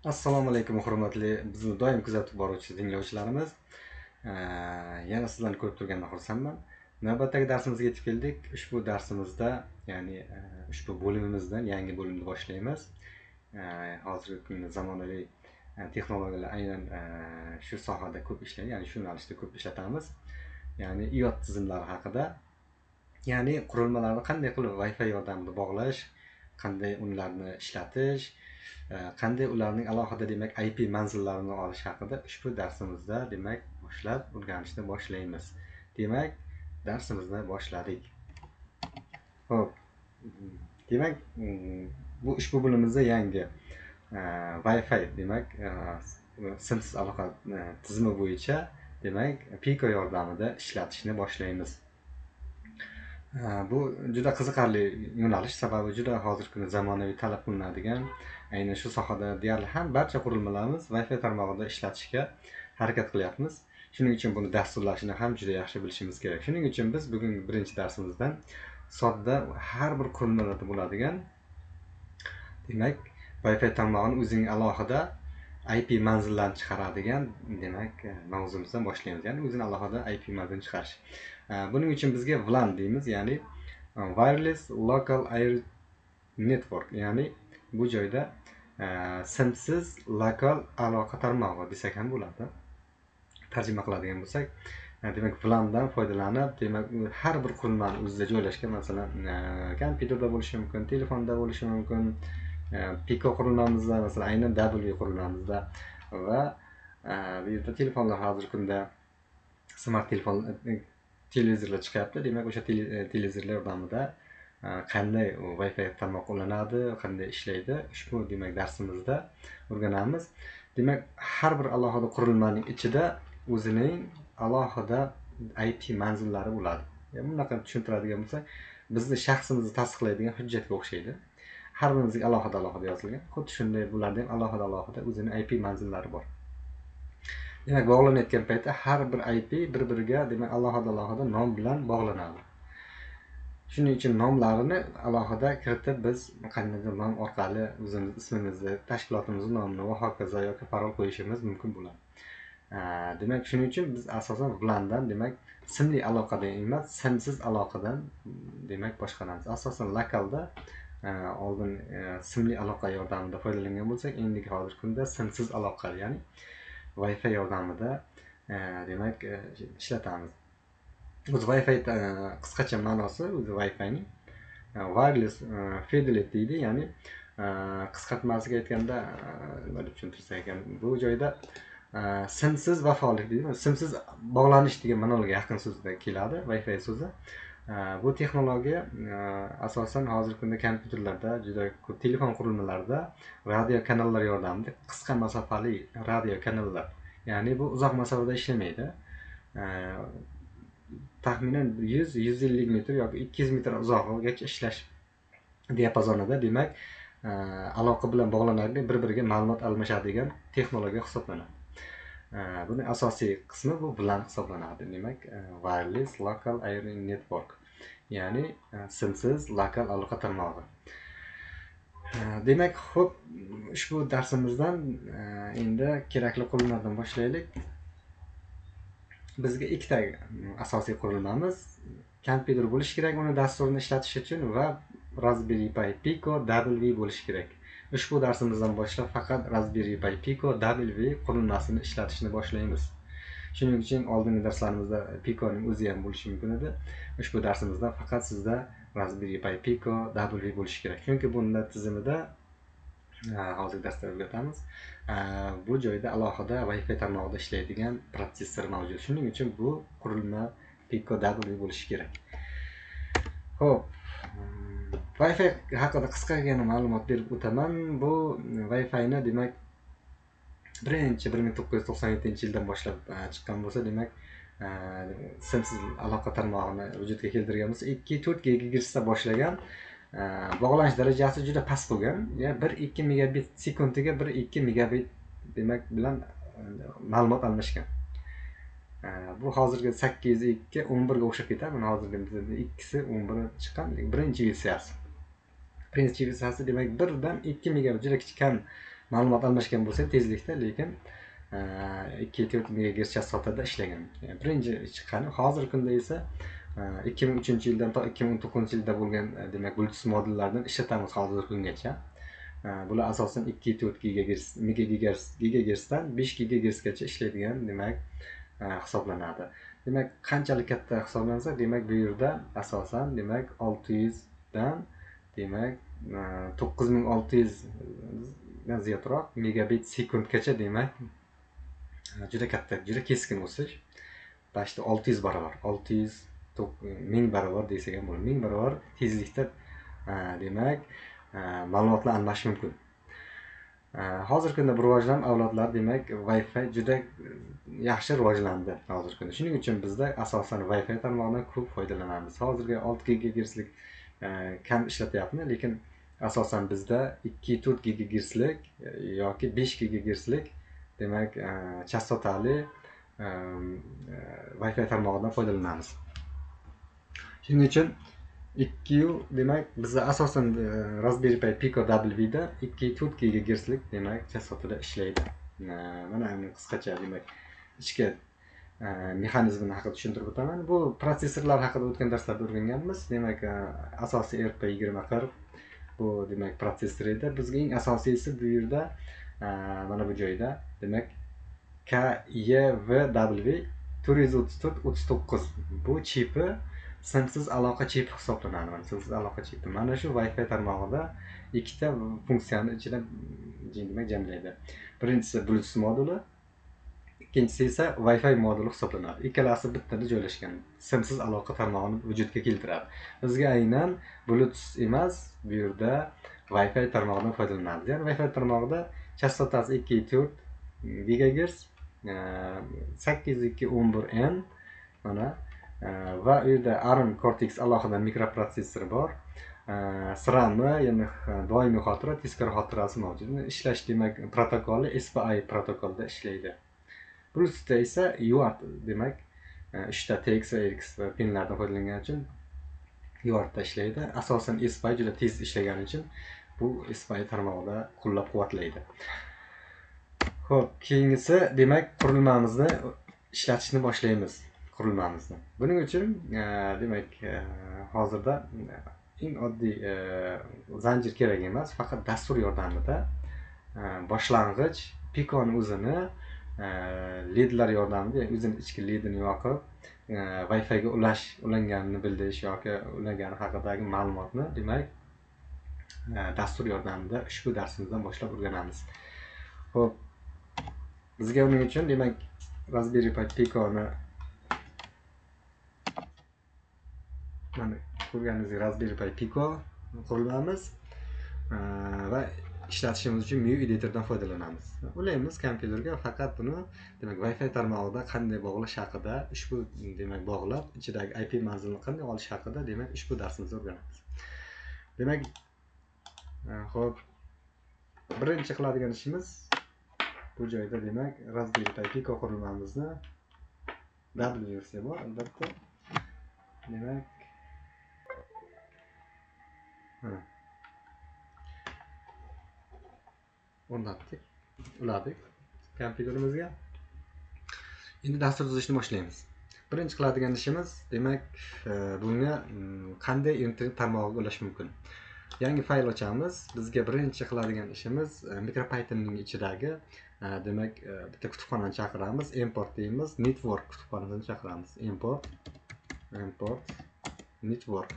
Assalomu alaykum hurmatli bizni doim kuzatib boruvchi tinglovchilarimiz. Yana sizlarni ko'rib turgandan xursandman. Navbatdagi darsimizga yetib keldik. Ushbu darsimizda, ya'ni ushbu bo'limimizdan yangi bo'limni boshlaymiz. Hozirgi kunda zamonaviy texnologiyalar aynan shu sohada ko'p ishlaydi, ya'ni shu yo'nalishda ko'p ishlatamiz. Ya'ni IoT tizimlari haqida, ya'ni qurilmalarni qanday qilib Wi-Fi yordamida bog'lash, qanday ularni ishlatish, qanday ularning alohida demak IP manzillarini olish haqida ushbu darsimizda demak boshlab o'rganishni boshlaymiz. Demak, darsimizni boshladik. Xo'p, demak bu ushbu bo'limimizda yangi Wi-Fi demak simsiz aloqa tizimi bo'yicha demak Pico yordamida ishlatishni boshlaymiz. Bu juda qiziqarli yo'nalish, sababi juda hozirgi kunda zamonaviy talab qilinadigan, aynan shu sohada deyarli ham barcha qurilmalarimiz Wi-Fi tarmog'ida ishlatishga harakat qilyapmiz. Shuning uchun buni dasturlashni ham juda yaxshi bilishimiz kerak. Shuning uchun biz bugungi birinchi darsimizdan sodda har bir qurilmalarda bo'ladigan demak Wi-Fi tarmog'ini o'zining alohida IP manzillarini chiqaradigan demak mavzumizdan boshlaymiz. Ya'ni o'zining alohida IP manzilini chiqarish. Buning uchun bizga WLAN deymiz, ya'ni Wireless Local Area Network, ya'ni bu joyda simsiz lokal aloqa tarmog'i desak ham bo'ladi. Tarjima qiladigan bo'lsak, demak WLANdan foydalanib, demak har bir qurilmani o'zida joylashgan, masalan, kompyuterda bo'lishi mumkin, telefonda bo'lishi mumkin, Pico qurilmamizda, masalan, aynan W qurilmamizda va bu yerda telefonlar hozirgi kunda smart telefon televizorlar chiqyapti. Demak, o'sha televizorlar yordamida qanday Wi-Fi tarmoq ulanadi, qanday ishlaydi, ushbu demak darsimizda o'rganamiz. Demak, har bir alohida qurilmaning ichida o'zining alohida IP manzillari bo'ladi. Bunaqa tushuntiradigan bo'lsak, bizni shaxsimizni tasdiqlaydigan hujjatga o'xshaydi. Har birimizga alohida yozilgan. Xuddi shunday bularda ham alohida o'zining IP manzillari bor. Demak, bog'lanayotgan paytda har bir IP bir-biriga demak alohida nom bilan bog'lanadi. Shuning uchun nomlarini alohida kiritib biz qandaydir nom orqali o'zimiz ismimizni, tashkilotimizni nomini va hokazo yoki parol qo'yishimiz mumkin bo'ladi. Demak, shuning uchun biz asosan WLANdan demak simli aloqadan emas, simsiz aloqadan demak boshqaramiz. Asosan lokalda oldin simli aloqa yordamida foydalangan bo'lsak, endi hozirgi kunda simsiz aloqa, ya'ni Wi-Fi yordamida demak ishlatamiz. O'zi Wi-Fi qisqacha ma'nosi o'zi Wi-Fi'ning wireless fidelity deydi, ya'ni qisqartmasiga aytganda nima deb tushuntirsak ekan, bu joyda simsiz vafolik deydi, simsiz bog'lanish degan ma'noga yaqin so'zda keladi Wi-Fi so'zi. Bu texnologiya asosan hozirgi kunda kompyuterlarda, juda ko'p telefon qurilmalarida radio kanallar yordamida qisqa masofali radio kanallar, ya'ni bu uzoq masofada ishlamaydi. Taxminan 100-150 metr yoki 200 metr uzoqgacha ishlash diapazonida demak aloqa bilan bog'lanadigan, bir-biriga ma'lumot almashadigan texnologiya hisoblanadi. Buning asosiy qismi bu WLAN hisoblanadi. Demak, Wireless Local Area Network, ya'ni simsiz lokal aloqa tarmog'i. Demak, xo'p, ushbu darsimizdan endi kerakli qurilmalardan boshlaylik. Bizga ikkita asosiy qurilmamiz kompyuter bo'lishi kerak, uni dasturini ishlatish uchun, va Raspberry Pi Pico W bo'lishi kerak. Ushbu darsimizdan boshlab faqat Raspberry Pi Pico W qurilmasini ishlatishni boshlaymiz. Shuning uchun oldingi darslarimizda Piconing o'zi ham bo'lishi mumkin edi. Ushbu darsimizda faqat sizda Raspberry Pi Pico W bo'lishi kerak. Chunki bunda tizimida hozirgi darsda o'rgatamiz. Bu joyda alohida Wi-Fi tarmog'ida ishlaydigan protsessor mavjud. Shuning uchun bu qurilma Pico W bo'lishi kerak. Xo'p, Wi-Fi haqida qisqagina ma'lumot berib o'taman. Bu Wi-Fi'ni demak birinchi 1997-yildan boshlab chiqqan bo'lsa, demak simsiz aloqa tarmog'ini vujudga keltirgan bo'lsa, 2-4 GHzda boshlagan. Bog'lanish darajasi juda past bo'lgan. Ya'ni 1-2 megabit sekundiga 1-2 megabit demak bilan ma'lumot almashgan. Bu hozirgi 802 11 ga o'xshab ketadi. Mana hozirgi bizda ikkisi 11 chiqqan, birinchi versiyasi. Birinchi versiyasi demak 1 dan 2 megabit juda kichik kam ma'lumot almashgan bo'lsak tezlikda, lekin 2.4 MHz chastotada ishlagan. Birinchi chiqqani, hozirgi kunda esa 2003-yildan to 2019-yilda bo'lgan demak Bluetooth modullardan ishlatamiz hozirgi kungacha. Bular asosan 2.4 GHz dan 5 GHzgacha ishlaydigan demak hisoblanadi. Demak, qanchalik katta hisoblansa, demak bu yerda asosan demak 600 dan demak 9600 dan ziyodroq megabit sekundgacha demak juda katta, juda keskin o'sish. Bashta 600 barobar, 600 1000 barobar desak ham bo'ladi. 1000 barobar tezlikda demak ma'lumotlar almashish mumkin. Hozirgi kunda bu rivojlanib avlodlar demak Wi-Fi juda yaxshi rivojlandi hozirgi kunda. Shuning uchun bizda asosan Wi-Fi tarmog'idan ko'p foydalanamiz. Hozirgi 6 GHzlik kam ishlatyapmiz, lekin asosan bizda 2.4 GHzlik yoki 5 GHzlik demak chastotali Wi-Fi tarmog'idan foydalanamiz. Shuning uchun 2 demak bizda asosan Raspberry Pi Pico W da 2.4 GHzlik demak chastotada ishlaydi. Mana qisqacha demak ichki mexanizmini haqida tushuntirib o'taman. Bu protsessorlar haqida o'tgan darslarda o'rganganmiz. Demak asosiy RP2040 bu demak protsessor edi. Bizga eng asosiysi bu yerda mana bu joyda demak KEVW 434-39 bu chipi simsiz aloqa chipi hisoblanadi. Simsiz aloqa chipi. Mana shu Wi-Fi tarmog'ida ikkita funksiyani ichida demak jamlaydi. Birinchisi Bluetooth moduli, ikkinchisi esa Wi-Fi moduli hisoblanadi. Ikkalasi bittada joylashgan. Simsiz aloqa tarmog'ini vujudga keltiradi. Bizga aynan Bluetooth emas, bu yerda Wi-Fi tarmog'idan foydalanamiz. Ya'ni Wi-Fi tarmog'ida chastotasi 2.4 GHz, 8211N mana va u yerda ARM Cortex alohida mikroprotsessori bor. SRAM, ya'ni doimiy xotira, teskari xotirasi mavjud. Ishlash demak protokoli SPI protokolda ishlaydi. Bluetoothda esa UART demak 3 ta TX va RX pinlardan foydalangan uchun UARTda ishlaydi. Asosan SPI juda tez ishlagani uchun bu SPI tarmog'ida qo'llab-quvvatlaydi. Xo'p, keyingisi demak qurilmamizni ishlatishni boshlaymiz. Qurilmamizni. Buning uchun demak hozirda eng oddiy zanjir kerak emas, faqat dastur yordamida boshlang'ich Pico'ning o'zini ledlar yordamida, o'zini ichki ledini yoqib Wi-Fi ga ulanganini bildirish yoki ulangani haqidagi ma'lumotni demak dastur yordamida ushbu darsimizdan boshlab o'rganamiz. Xo'p, bizga uning uchun demak Raspberry Pi Pico'ni mana ko'rganingizdek Raspberry Pi Pico qurilmamiz va ishlatishimiz uchun MIUI editordan foydalanamiz. Ulaymiz kompyuterga, faqat buni demak Wi-Fi tarmog'ida qanday bog'lash haqida, ushbu demak bog'lab ichidagi IP manzilini qanday olish haqida demak ushbu darsimizda o'rganamiz. Demak xo'p, birinchi qiladigan ishimiz bu joyda demak Raspberry Pi Pico qurilmamizni W versiya bor, albatta. Demak o'rnatdik, uladik kompyuterimizga. Endi dastur tuzishni boshlaymiz. Birinchi qiladigan ishimiz demak bunga qanday internet tarmog'iga ulash mumkin. Yangi fayl ochamiz. Bizga birinchi qiladigan ishimiz MicroPythonning ichidagi demak bitta kutubxonani chaqiramiz, import deymiz, network kutubxonasini chaqiramiz. Import network.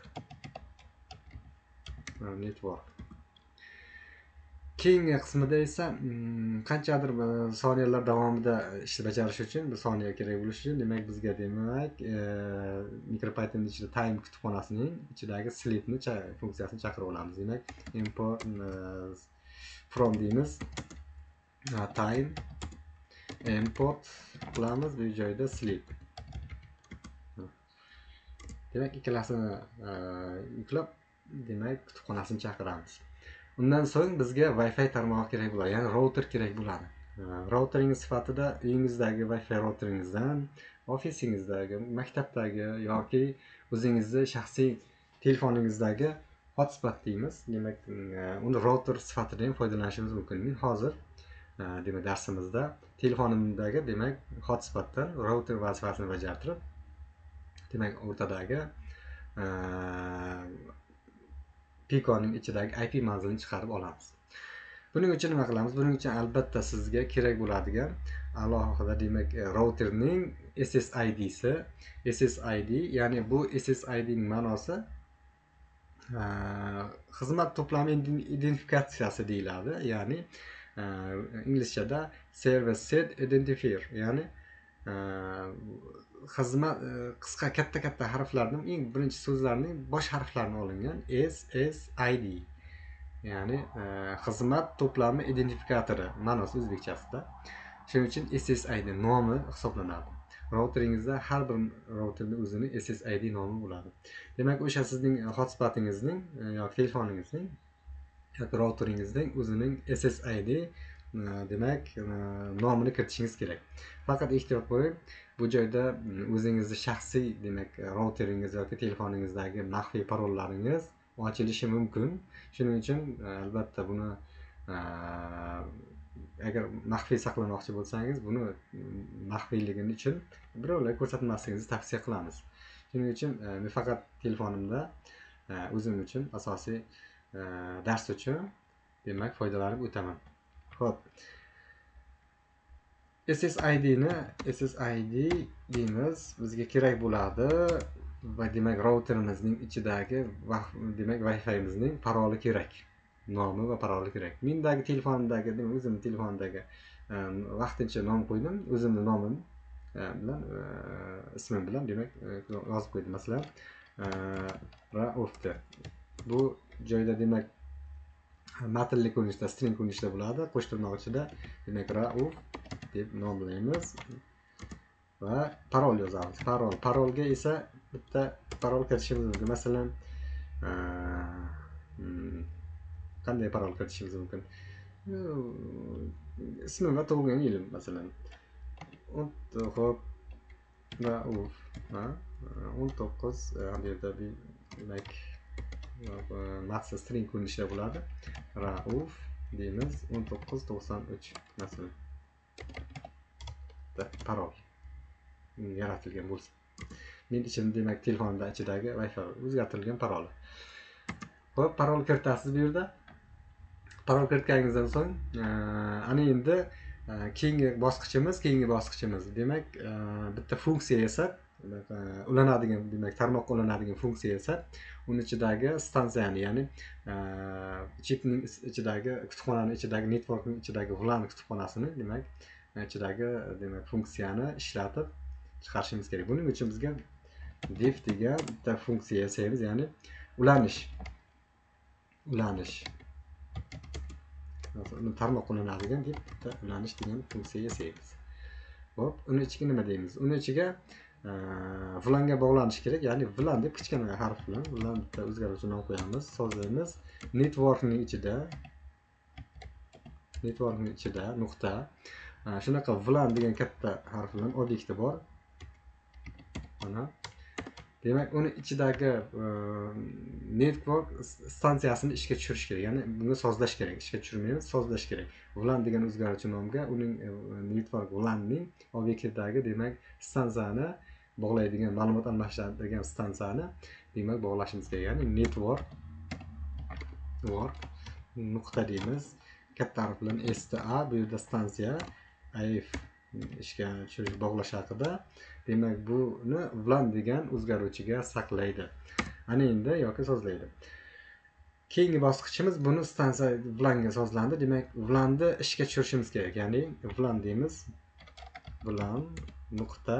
Keyingi qismida esa qanchadir soniyalar davomida ishni bajarish uchun, bir soniya kerak bo'lishi uchun demak bizga demak MicroPython ichida time kutubxonasining ichidagi sleepni funksiyasini chaqirib olamiz. Demak import from deymiz, time import qilamiz, bu joyda sleep. Demak ikkalasini yuklab demak kutubxonasini chaqiramiz. Undan so'ng bizga Wi-Fi tarmog'i kerak bo'ladi, ya'ni router kerak bo'ladi. Routeringiz sifatida uyingizdagi Wi-Fi routeringizdan, ofisingizdagi, maktabdagi yoki o'zingizning shaxsiy telefoningizdagi hotspot deymiz. Demak, uni router sifatida ham foydalanishingiz mumkin. Men hozir demak darsimizda telefonimdagi demak hotspotdan router vazifasini bajartirib, demak o'rtadagi Pico'ning ichidagi IP manzilini chiqarib olamiz. Buning uchun nima qilamiz? Buning uchun albatta sizga kerak bo'ladigan alohida demak routerning SSID'si. SSID, ya'ni bu SSID'ning ma'nosi xizmat to'plami identifikatsiyasi deyiladi. Ya'ni inglizchada service set identifier, ya'ni xizmat qisqa katta harflarning eng birinchi so'zlarining bosh harflarini olingan SSID, ya'ni xizmat to'plami identifikatori ma'nosi o'zbekchasida. Shuning uchun SSID nomi hisoblanadi. Routeringizda har bir routerning o'zining SSID nomi bo'ladi. Demak, o'sha sizning hotspotingizning yoki telefoningizning yoki routeringizning o'zining SSID demak nomini kiritishingiz kerak. Faqat ehtiyot bo'ling, bu joyda o'zingizning shaxsiy demak routeringiz yoki telefoningizdagi maxfiy parollaringiz ochilishi mumkin. Shuning uchun albatta buni agar maxfiy saqlamoqchi bo'lsangiz, buni maxfiyligini uchun birovlarga ko'rsatmasligingizni tavsiya qilamiz. Shuning uchun men faqat telefonimda o'zim uchun asosiy dars uchun demak foydalanib o'taman. Xo'p. SSID deymiz, bizga kerak bo'ladi va demak routerimizning ichidagi demak Wi-Fi'mizning paroli kerak. Nomi va paroli kerak. Mendagi telefonimdagi, demak o'zimning telefonimdagi vaqtincha nom qo'ydim, o'zimning nomim bilan ismim bilan demak yozib qo'ydim. Masalan, Rauf. Bu joyda demak matnli ko'rinishda, string ko'rinishda bo'ladi. Qo'shtirnoq ichida demak Rauf deb nomlaymiz va parol yozamiz. Parolga esa bitta parol kiritishimiz mumkin. Masalan, qanday parol kiritishimiz mumkin? Ismim va tug'ilgan yilim, masalan. Xo'p, Rauf 19 bu yerda demak maqsad string ko'rinishida bo'ladi. Rauf deymiz 1993 masalan. Parol yaratilgan bo'lsa. Men ichimda demak telefonda ichidagi Wi-Fi o'zgartirilgan parol. Xo'p, parol kiritasiz bu yerda. Parol kiritganingizdan so'ng ana endi keyingi bosqichimiz demak bitta funksiya yasab, ulanadigan demak tarmoqqa ulanadigan funksiya yasab, uni ichidagi stansiyani, ya'ni chipning ichidagi kutubxonaning ichidagi networkning ichidagi VLAN kutubxonasini demak ichidagi demak funksiyani ishlatib chiqarishimiz kerak. Buning uchun bizga def degan bitta funksiya yasaymiz, ya'ni ulanish tarmoq ulanadigan deb bitta ulanish degan funksiya yasaymiz. Hop, uni ichiga nima deymiz? Uni ichiga VLANga bog'lanish kerak, ya'ni VLAN deb kichkina harf bilan VLAN bitta o'zgaruvchi nom qo'yamiz, sozlaymiz. Networkning ichida nuqta. Shunaqa VLAN degan katta harf bilan obyekti bor. Mana. Demak, uni ichidagi network stansiyasini ishga tushirish kerak. Ya'ni buni sozlash kerak. Ishga tushirmaymiz, sozlash kerak. VLAN degan o'zgaruvchi nomga uning network VLANning obyektidagi demak stansiyani bog'laydigan, ma'lumot almashadigan stansiyani demak bog'lashimiz kerak. Ya'ni network nuqta deymiz. Katta harf bilan sta, bu yerda stansiya if ishga tushirish bog'lash haqida. Demak, buni VLAN degan o'zgaruvchiga saqlaydi. Ana endi yoki sozlaydi. Keyingi bosqichimiz buni stansiya VLANga sozlandi. Demak, VLANni ishga tushirishimiz kerak. Ya'ni VLAN deymiz. VLAN nuqta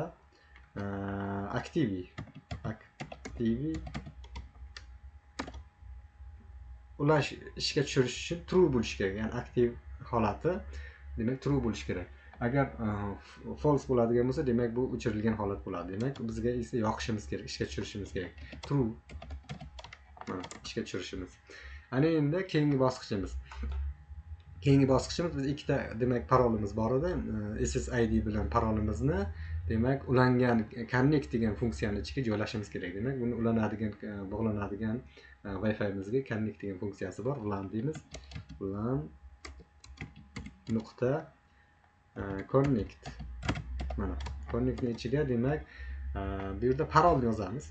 active ulash ishga tushirish uchun true bo'lishi kerak. Ya'ni aktiv holati demak true bo'lishi kerak. Agar false bo'ladigan bo'lsa, demak bu o'chirilgan holat bo'ladi. Demak, bizga esa yoqishimiz kerak, ishga tushirishimiz kerak. True ishga tushirishimiz. Ana endi keyingi bosqichimiz. Biz ikkita demak parolimiz bor edi. SSID bilan parolimizni demak ulangan connect degan funksiyani ichiga joylashimiz kerak. Demak, buni ulanadigan, bog'lanadigan Wi-Fi'mizga connect degan funksiyasi bor. VLAN deymiz. VLAN nuqta connect. Mana connectning ichiga demak bu yerda parolni yozamiz.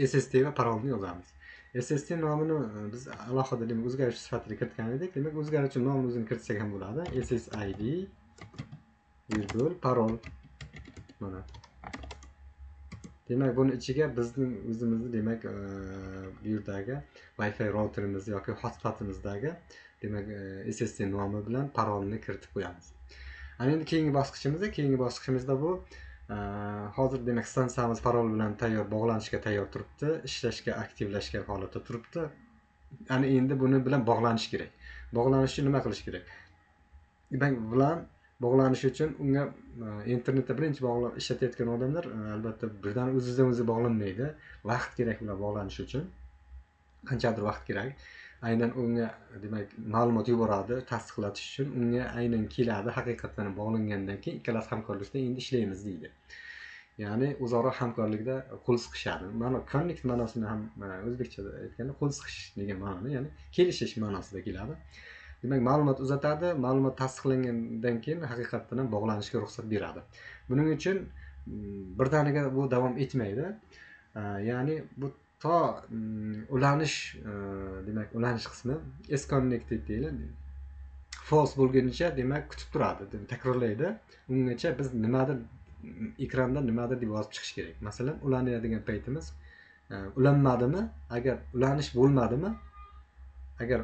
SST va parolni yozamiz. SST nomini biz alohida demak o'zgarish sifatida kiritgan edik. Demak o'zgaruvchi nomini o'zini kiritsak ham bo'ladi. SSID virgul parol. Mana. Demak buni ichiga bizning o'zimizni demak bu yerdagi Wi-Fi routerimiz yoki hotspotimizdagi demak SST nomi bilan parolni kiritib qo'yamiz. Ana endi keyingi bosqichimizda bu hozir demak stansiyamiz parol bilan tayyor, bog'lanishga tayyor turibdi, ishlashga, aktivlashgan holatda turibdi. Ana endi buni bilan bog'lanish kerak. Bog'lanish uchun nima qilish kerak? Demak bilan bog'lanish uchun unga internetda birinchi ishlatayotgan odamlar albatta birdan o'zidan o'zi bog'lanmaydi. Vaqt kerak bilan bog'lanish uchun. Qanchadir vaqt kerak. Aynan unga demak ma'lumot yuboradi, tasdiqlatish uchun unga aynan keladi, haqiqatan bog'langandan keyin ikkalasi hamkorlikda endi ishlaymiz deydi. Ya'ni o'zaro hamkorlikda qo'l siqishadi. Mana connect ma'nosini ham o'zbekchada aytganda qo'l siqish degan ma'noni, ya'ni kelishish ma'nosida keladi. Demak ma'lumot uzatadi, ma'lumot tasdiqlangandan keyin haqiqatan ham bog'lanishga ruxsat beradi. Buning uchun birdaniga bu davom etmaydi. Ya'ni bu to ulanish demak ulanish qismi S-connected deyiladi. False bo'lgunicha demak kutib turadi, takrorlaydi. Ungacha biz nimadir ekranda nimadir deb yozib chiqish kerak. Masalan, ulanadigan paytimiz ulanmadimi? Agar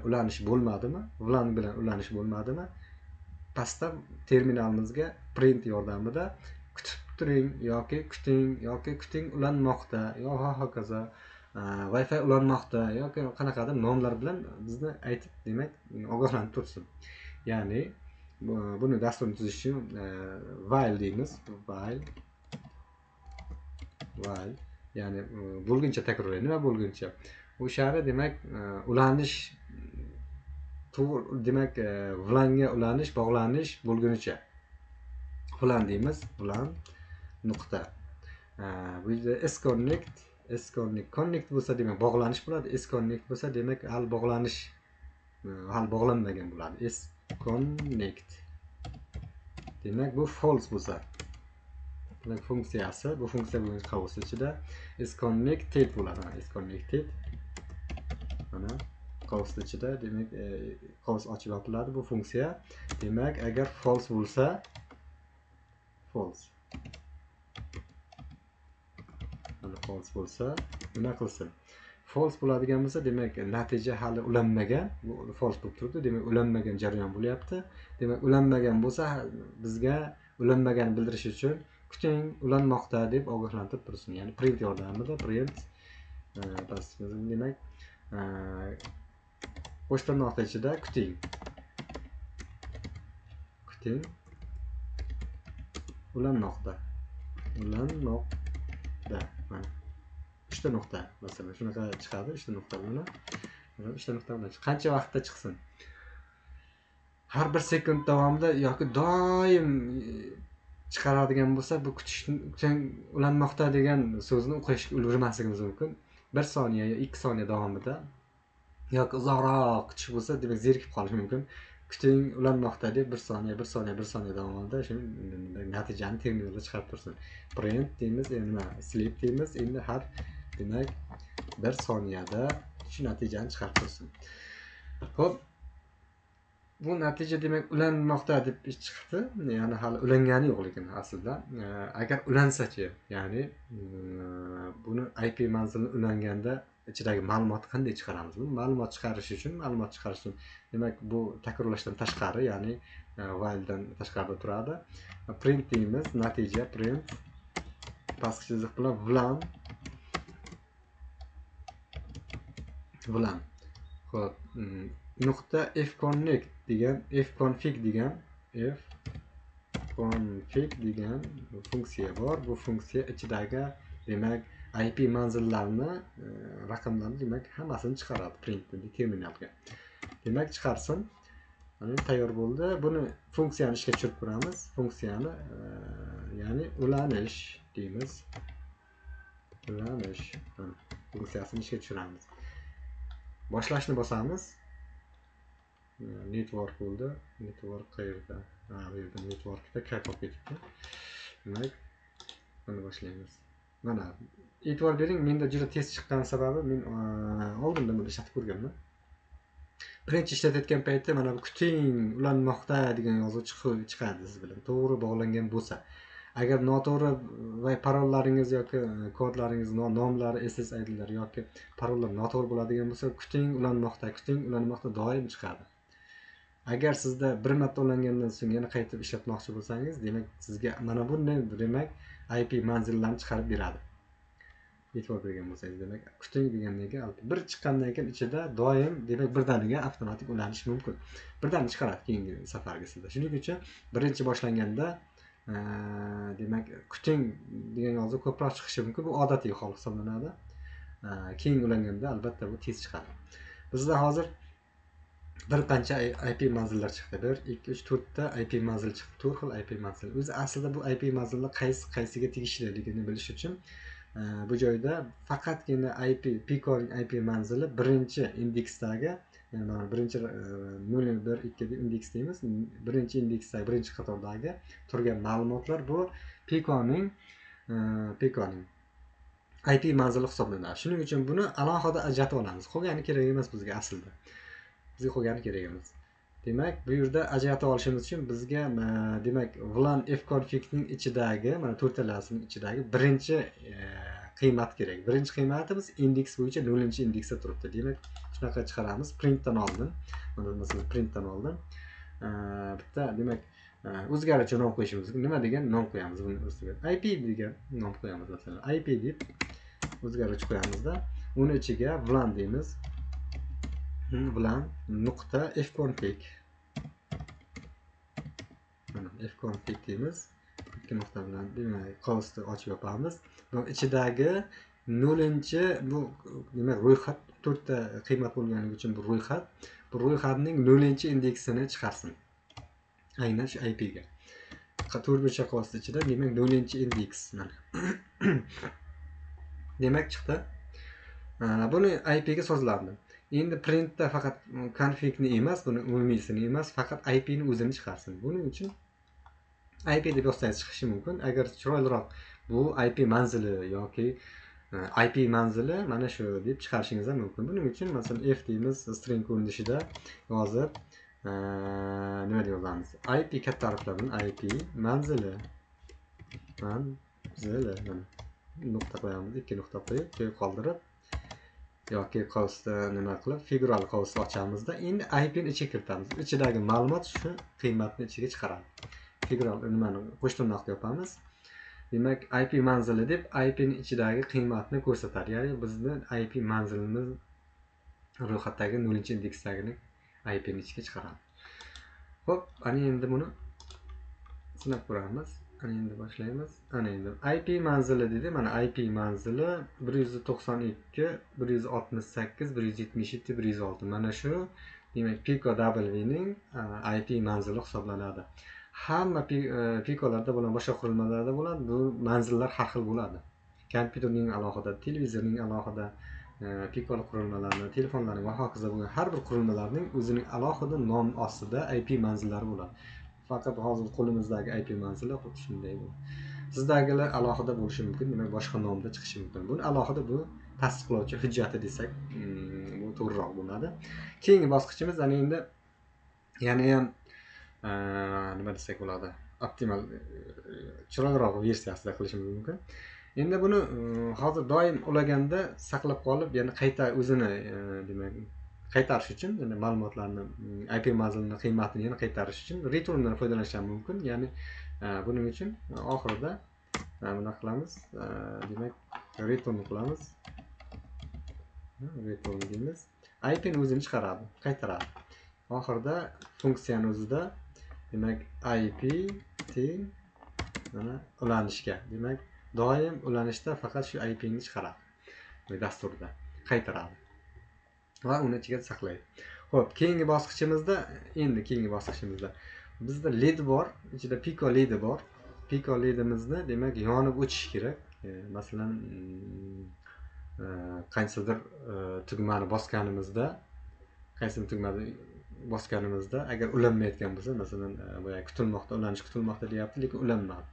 ulanish bo'lmadimi? VLAN bilan ulanish bo'lmadimi? Pastda terminalimizga print yordamida kutib turing yoki kuting ulanmoqda yoki hokazo Wi-Fi ulanmoqda yoki qanaqadir nomlar bilan bizni aytib demak ogohlantirib tursin. Ya'ni buni dasturni tuzish uchun while deymiz. While ya'ni bo'lguncha takrorlaydi. Nima bo'lguncha? O'shani demak ulanish demak VLANga ulanish, bog'lanish bo'lgunicha. VLAN deymiz. VLAN nuqta. Bu yerda connect bo'lsa demak bog'lanish bo'ladi. S-connect bo'lsa demak hali bog'lanmagan bo'ladi. S-connect. Demak bu false bo'lsa. Demak funksiyasi, bu funksiya bo'lgan qavs ichida S-connected bo'ladi. S-connected. Mana qavs ichida demak qavs ochib yopiladi bu funksiya. Demak agar false bo'lsa false. False bo'lsa nima qilsin? False bo'ladigan bo'lsa demak natija hali ulanmagan, bu false bo'lib turibdi. Demak ulanmagan jarayon bo'lyapti. Demak ulanmagan bo'lsa bizga ulanmagan bildirish uchun kuting ulanmoqda deb ogohlantirib tursin. Ya'ni print yordamida print demak qo'sh tirnoq ichida kuting ulanmoqda. Uchta nuqta masalan shunaqa chiqadi, uchta nuqta bilan. Uchta nuqta bilan qancha vaqtda chiqsin? Har bir sekund davomida yoki doim chiqaradigan bo'lsa, bu kuting ulanmoqda degan so'zni o'qishga ulgurmasligimiz mumkin. 1 soniya yoki 2 soniya davomida yoki uzoqroq kutish bo'lsa, demak zerikib qolish mumkin. Kuting ulanmoqda deb 1 soniya davomida shu natijani terminalga chiqarib tursin. Print deymiz, nima? Sleep deymiz. Endi har demak 1 soniyada shu natijani chiqarib tursin. Xo'p. Bu natija demak ulanmoqda deb chiqdi. Ya'ni hali ulangani yo'q lekin aslida. Agar ulansa-chi, ya'ni buni IP manzilini ulanganda ichidagi ma'lumotni qanday chiqaramiz? Bu ma'lumot chiqarish uchun demak bu takrorlashdan tashqari, ya'ni while'dan tashqarida turadi. Print deymiz, natija print pastki chiziq bilan VLAN. Xo'p, nuqta fconnect degan fconfig degan funksiya bor. Bu funksiya ichidagi demak IP manzillarini, raqamlarni demak hammasini chiqaradi printni terminalga. Demak chiqarsin. Mana tayyor bo'ldi. Buni funksiyani ishga tushirib ko'ramiz. Funksiyani ya'ni ulanish deymiz. Ulanish funksiyasini ishga tushiramiz. Boshlashni bosamiz. network bo'ldi. Network qayerda? Ha, bu yerda networkda kak olib ketibdi. Demak, buni boshlaymiz. Mana e'tibor bering, menda juda tez chiqqan sababi men oldindan buni ishlatib ko'rganman. Birinchi ishlatayotgan paytda mana bu kuting ulanmoqda degan yozuv chiqadi siz bilan to'g'ri bog'langan bo'lsa. Agar noto'g'ri va parollaringiz yoki kodlaringiz nomlari SSID'lar yoki parollar noto'g'ri bo'ladigan bo'lsa, kuting ulanmoqda doim chiqadi. Agar sizda bir marta ulangandan so'ng yana qaytib ishlatmoqchi bo'lsangiz, demak sizga mana bunday demak IP manzillarni chiqarib beradi. E'tibor bergan bo'lsangiz, demak kuting degandan keyin bir chiqqandan keyin ichida doim demak birdaniga avtomatik ulanish mumkin. Birdaniga chiqaradi keyingi safarga sizda. Shuning uchun birinchi boshlanganda demak kuting degan yozuv ko'proq chiqishi mumkin. Bu odatiy hol hisoblanadi. Keyin ulanganda albatta bu tez chiqadi. Bizda hozir bir qancha IP manzillar chiqdi. 1 2 3 4 ta IP manzil chiqdi. 4 xil IP manzil. O'zi aslida bu IP manzillar qaysiga tegishliligini bilish uchun bu joyda faqatgina Pico'ning IP manzili birinchi indeksdagi, ya'ni birinchi 0 1 2 deb indeks deymiz. Birinchi indeksdagi birinchi qatordagi turgan ma'lumotlar bu Pico'ning IP manzili hisoblanadi. Shuning uchun buni alohida ajratib olamiz. Qolgani kerak emas bizga aslida. Bizga qolgani kerak emas. Demak, bu yerda ajratib olishimiz uchun bizga demak VLAN fconfig-ning ichidagi, mana to'rtalasining ichidagi birinchi qiymat kerak. Birinchi qiymatimiz indeks bo'yicha 0-indeksda turibdi. Demak, shunaqa chiqaramiz printdan oldin. Mana masalan printdan oldin bitta demak o'zgaruvchi nom qo'yishimiz mumkin. Nima degan nom qo'yamiz buni ustiga? IP degan nom qo'yamiz masalan. IP deb o'zgaruvchi qo'yamizda, uni ichiga VLAN deymiz. VLAN nuqta fconfig. Mana fconfig deymiz. Ikki nuqta bilan demak qovusni ochib yopamiz. Bu ichidagi 0-chi bu demak ro'yxat 4 ta qiymat bo'lganligi uchun bu ro'yxat. Bu ro'yxatning 0-chi indeksini chiqarsin. Aynan shu IP ga. To'rtburchak qovusni ichida demak 0-chi indeks mana. Demak chiqdi. Buni IP ga sozlandi. Endi printda faqat configni emas, buni umumiysini emas, faqat IP ni o'zini chiqarsin. Buning uchun IP deb yozsangiz chiqishi mumkin. Agar chiroyliroq bu IP manzili yoki IP manzili mana shu deb chiqarishingiz ham mumkin. Buning uchun masalan f deymiz, string ko'rinishida yozib nima deb yozamiz? IP katta harflar bilan IP manzili nuqta qo'yamiz, ikki nuqta qo'yib qoldirib yoki qovusni nima qilib figural qovusni ochamizda endi IP ni ichiga kiritamiz. Ichidagi ma'lumot shu qiymatni ichiga chiqaradi. Figural nimani qo'shtirnoqda yopamiz. Demak IP manzili deb IP ni ichidagi qiymatni ko'rsatadi. Ya'ni bizni IP manzilimiz ro'yxatdagi 0-indeksdagini IP ni ichiga chiqaradi. Xo'p, ana endi buni sinab ko'ramiz. Ana endi boshlaymiz. Ana endi IP manzili dedi. Mana IP manzili 192 168 177 106. Mana shu demak Pico W ning IP manzili hisoblanadi. Hamma Pico'larda bo'lgan, boshqa qurilmalarda bo'ladi. Bu manzillar har xil bo'ladi. Kompyuterning alohida, televizorning alohida, Pico qurilmalarning, telefonlarning va hokazo bo'lgan har bir qurilmalarning o'zining alohida nom ostida IP manzillari bo'ladi. Faqat hozir qo'limizdagi IP manzili xuddi shunday bo'ladi. Sizdagilar alohida bo'lishi mumkin, demak boshqa nomda chiqishi mumkin. Buni alohida bu tasdiqlovchi hujjati desak, bu to'g'riroq bo'ladi. Keyingi bosqichimiz ana endi yana ham nima desak bo'ladi? Optimal chiroyliroq versiyasida qilishimiz mumkin. Endi buni hozir doim ulaganda saqlab qolib, yana qayta o'zini demak qaytarish uchun, ya'ni ma'lumotlarni IP manzilini qiymatini yana qaytarish uchun returndan foydalanish ham mumkin. Ya'ni buning uchun oxirida buni qilamiz. Demak return qilamiz. Return deymiz. IP ni o'zini chiqaradi, qaytaradi. Oxirida funksiyani o'zida demak IP teng mana ulanishga. Demak doim ulanishda faqat shu IP ni chiqaradi. Dasturda qaytaradi. Va uni ichiga saqlaydi. Xo'p, keyingi bosqichimizda bizda LED bor, ichida Pico LED bor. Pico LEDimizni demak yonib o'chishi kerak. Masalan, qaysidir tugmani bosganimizda, qaysidir tugmani bosganimizda agar ulanmayotgan bo'lsa, masalan, boya kutilmoqda, ulanish kutilmoqda deyapti, lekin ulanmadi.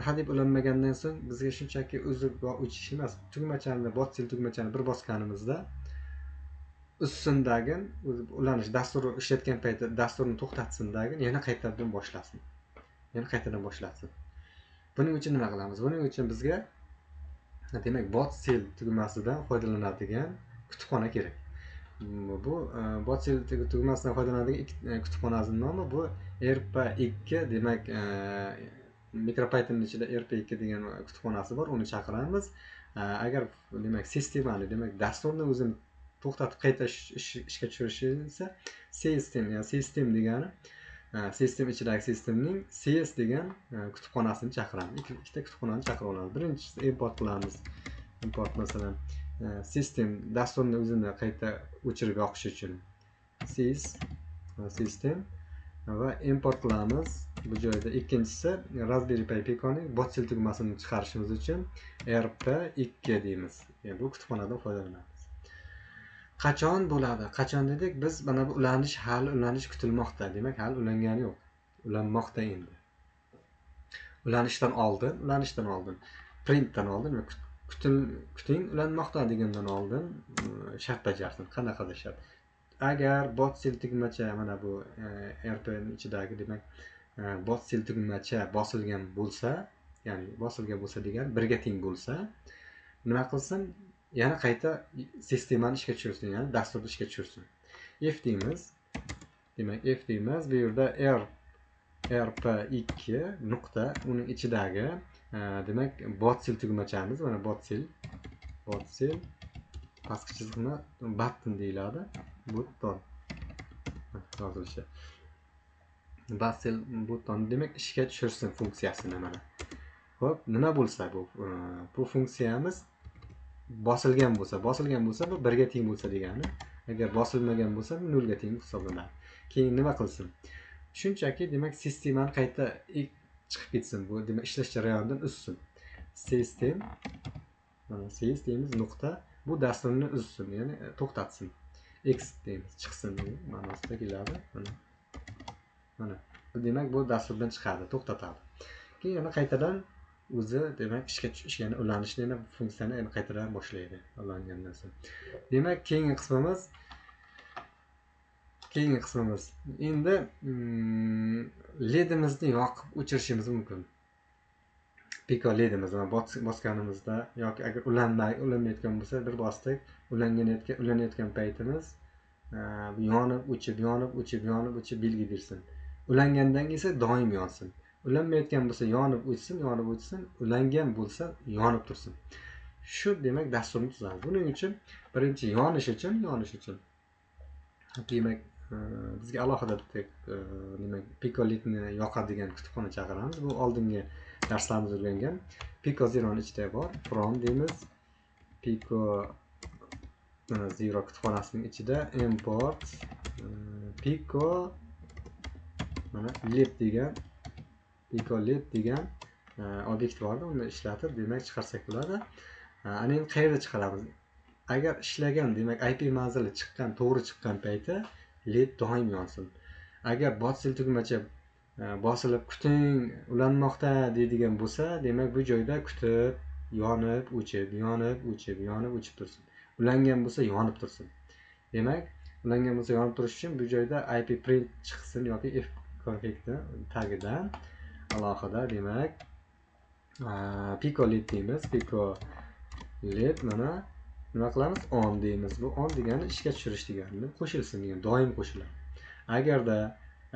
Hadeb ulanmagandan so'ng bizga shunchaki o'zi o'chish emas, tugmachani, botsil tugmachani bir bosganimizda ustundagi ulanish dasturi ishlatgan paytda dasturni to'xtatsindagi yana qaytadan boshlatsin. Buning uchun nima qilamiz? Buning uchun bizga demak botsil tugmasidan foydalanadigan kutubxona kerak. Bu botsil tugmasidan foydalanadigan kutubxonasining nomi bu RP2, demak MicroPython ichida RP2 degan kutubxonasi bor, uni chaqiramiz. Agar demak sistemani, demak dasturni o'zini to'xtatib qayta ishga tushirish esa system degani sistem ichidagi sistemning CS degan kutubxonasini chaqiramiz. Ikkita kutubxonani chaqirib olamiz. Birinchisi import qilamiz. Import masalan sistem dasturni o'zini qayta o'chirib yoqish uchun system va import qilamiz. Bu joyda ikkinchisi Raspberry Pi Pico'ning botsil tugmasini chiqarishimiz uchun RP2 deymiz. Yani bu kutubxonadan foydalanamiz. Qachon bo'ladi? Qachon dedik? Biz mana bu ulanish kutilmoqda. Demak, hali ulangani yo'q. Ulanmoqda endi. Ulanishdan oldin, printdan oldin va kuting ulanmoqda degandan oldin shart bajarsin. Qanaqa shart? Agar botsil tugmacha mana bu RP ning ichidagi demak botsil tugmacha bosilgan bo'lsa, ya'ni bosilgan bo'lsa degan birga teng bo'lsa, nima qilsin? Yana qayta sistemani ishga tushirsin, ya'ni dasturni ishga tushirsin. If deymiz. Demak, if deymiz. Bu yerda rp2 nuqta uning ichidagi demak botsil tugmachamiz, mana botsil pastki chizig'ini button deyiladi. Button yozilishi. Botsil button demak ishga tushirsin funksiyasini mana. Xo'p, nima bo'lsa bu funksiyamiz bosilgan bo'lsa bu birga teng bo'lsa degani. Agar bosilmagan bo'lsa nolga teng hisoblanadi. Keyin nima qilsin? Shunchaki demak sistemani qayta chiqib ketsin. Bu demak ishlash jarayonidan o'tsin. System mana deymiz nuqta bu dasturni uzsin, ya'ni to'xtatsin. X deymiz, chiqsin ma'nosida keladi. Mana. Demak bu dasturdan chiqadi, to'xtatadi. Keyin yana qaytadan o'zi demak ishga tushishgani ulanishni yana funksiyani yana qaytadan boshlaydi ulangandan so'ng. Demak keyingi qismimiz endi ledimizni yoqib o'chirishimiz mumkin. Pico ledimizni bosganimizda yoki agar ulanmayotgan bo'lsa bir bosdik, ulanayotgan paytimiz yonib o'chib belgi bersin. Ulangandan esa doim yonsin. Ulanmayotgan bo'lsa yonib o'chsin, ulangan bo'lsa yonib tursin. Shu demak dasturni tuzamiz. Buning uchun birinchi yonish uchun demak bizga alohida demak Pico ledni yoqadigan kutubxona chaqiramiz. Bu oldingi darslarimizda o'rgangan Pico 0 ning ichida bor. From deymiz. Pico 0 kutubxonasining ichida import Pico mana led degan obyekt borda, uni ishlatib demak chiqarsak bo'ladi. Ana endi qayerda chiqaramiz? Agar ishlagan demak IP manzili to'g'ri chiqqan payti led doim yonsin. Agar botsil tugmacha bosilib kuting ulanmoqda deydigan bo'lsa, demak bu joyda kutib yonib o'chib tursin. Ulangan bo'lsa yonib tursin. Demak, ulangan bo'lsa yonib turish uchun bu joyda IP print chiqsin yoki if konfigni tagidan alohida demak Pico led deymiz. Pico led mana nima qilamiz? On deymiz. Bu on degani ishga tushirish degani, qo'shilsin degani, doim qo'shiladi.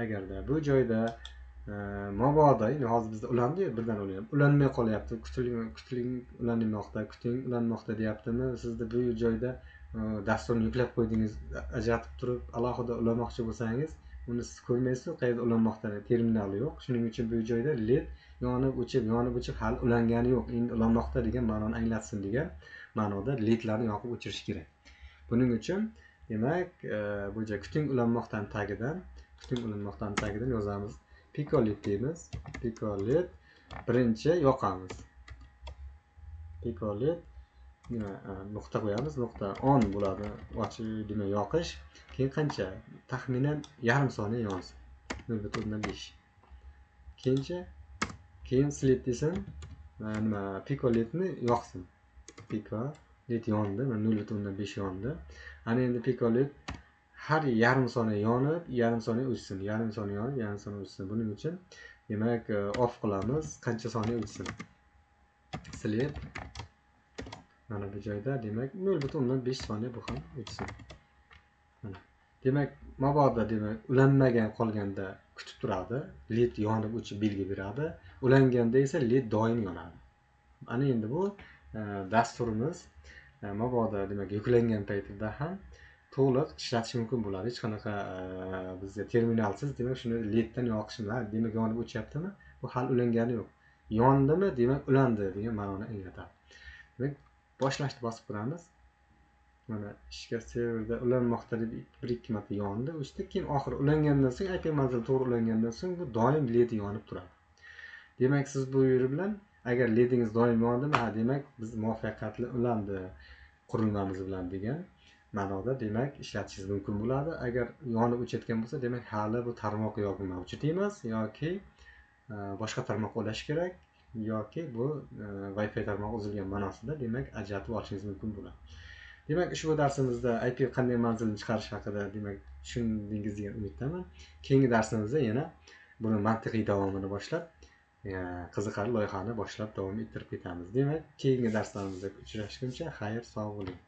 Agarda bu joyda mabodo hozir bizda ulandi, birdan ulanmay qolyapti. Kuting ulanmoqda deyaptimi? Sizda bu joyda dasturni yuklab qo'ydingiz, ajratib turib alohida ulanmoqchi bo'lsangiz, uni siz ko'rmaysiz, qayerda ulanmoqda terminali yo'q. Shuning uchun bu joyda led yonib o'chib hali ulangani yo'q, endi ulanmoqda degan ma'noni anglatsin degan ma'noda ledlarni yoqib o'chirish kerak. Buning uchun demak bu joy kuting ulanmoqdan tagidan yozamiz. Pico led deymiz. Pico led birinchi yoqamiz. Pico led nima nuqta qo'yamiz. Nuqta on bo'ladi ochiq demak yoqish. Keyin qancha? Taxminan yarim soniya yonsin. 0.5. Keyin slit desin, nima piko ledni yoqsin. Piko led yondi, mana 0.5 yondi. Ana endi piko led har yarim soniya yonib, yarim soniya o'chsin. Yarim soniya yonib, yarim soniya o'chsin. Buning uchun demak off qilamiz. Qancha soniya o'chsin? Slit mana bu joyda demak 0.5 soniya bu ham o'chsin. Mana. Demak, mabodo demak ulanmagan qolganda kutib turadi. Led yonib o'chib belgi beradi. Ulanganda esa led doim yonadi. Ana endi bu dasturimiz mabodo demak yuklangan paytida ham to'liq ishlatish mumkin bo'ladi. Hech qanaqa bizga terminalsiz demak shuni leddan yoqishlar, demak yonib o'chyaptimi? Bu hali ulangani yo'q. Yondimi? Demak ulandi degan ma'noni anglatadi. Demak, boshlashni bosib turamiz. Mana ishga serverda ulanmoqda deb 1-2 marta yondi, o'chdi. Keyin oxiri ulangandan so'ng IP manzili to'g'ri ulangandan so'ng bu doim led yonib turadi. Demak, siz bu yo'l bilan agar ledingiz doim yondimi, demak biz muvaffaqiyatli ulandi qurilmamiz bilan degan ma'noda demak ishlatishingiz mumkin bo'ladi. Agar yonib o'chayotgan bo'lsa, demak hali bu tarmoq yoki mavjud emas yoki boshqa tarmoqqa ulash kerak yoki bu Wi-Fi tarmog'i uzilgan ma'nosida demak ajratib olishingiz mumkin bo'ladi. Demak, ushbu darsimizda IP qanday manzilni chiqarish haqida demak tushundingiz degan umiddaman. Keyingi darsimizda yana buni mantiqiy davomini boshlab, qiziqarli loyihani boshlab davom ettirib ketamiz. Demak, keyingi darslarimizda uchrashguncha xayr, sog' bo'ling.